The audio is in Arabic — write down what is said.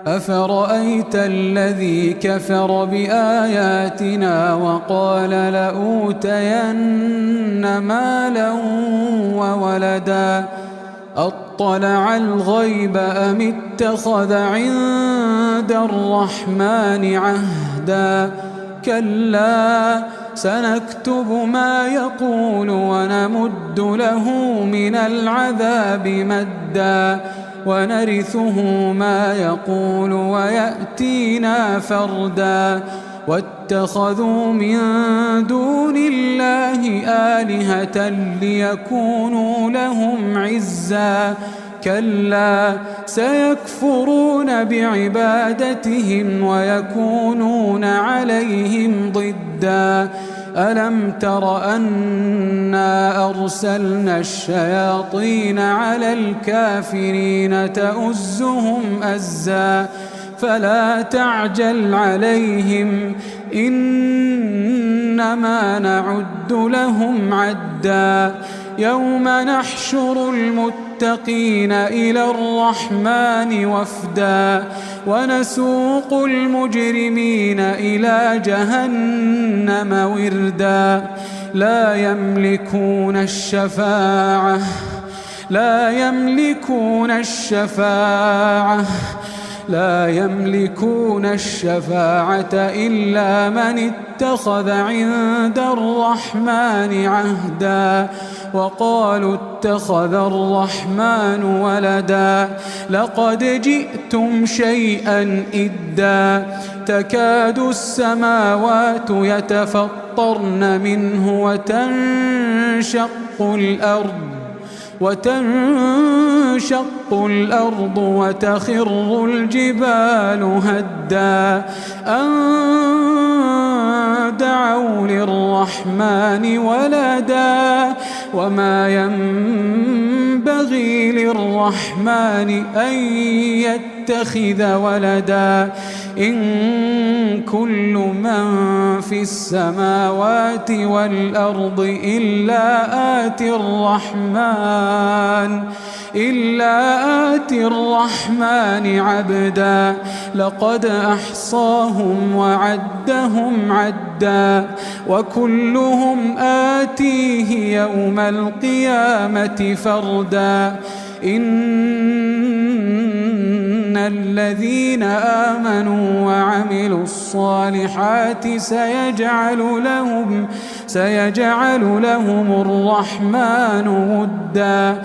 أفرأيت الذي كفر بآياتنا وقال لأوتين مالا وولدا أطلع الغيب أم اتخذ عند الرحمن عهدا كلا سنكتب ما يقول ونمد له من العذاب مدا ونرثه ما يقول ويأتينا فردا واتخذوا من دون الله آلهة ليكونوا لهم عزا كلا سيكفرون بعبادتهم ويكونون عليهم ضدا ألم تر أنا أرسلنا الشياطين على الكافرين تؤزهم أزا فلا تعجل عليهم إنما نعد لهم عدا يوم نحشر المتقين إلى الرحمن وفدا ونسوق المجرمين إلى جهنم وردا لا يملكون الشفاعة إلا من اتخذ عند الرحمن عهدا وقالوا اتخذ الرحمن ولدا لقد جئتم شيئا إدا تكاد السماوات يتفطرن منه وتنشق الأرض وتخر الجبال هدا أن دعوا للرحمن ولدا وما ينبغي للرحمن أن يتخذ ولدا إن كل من في السماوات والأرض إلا آتي الرحمن عبدا لقد أحصاهم وعدهم عدا وكلهم آتيه يوم القيامة فردا إن الذين آمنوا وعملوا الصالحات سيجعل لهم الرحمن ودا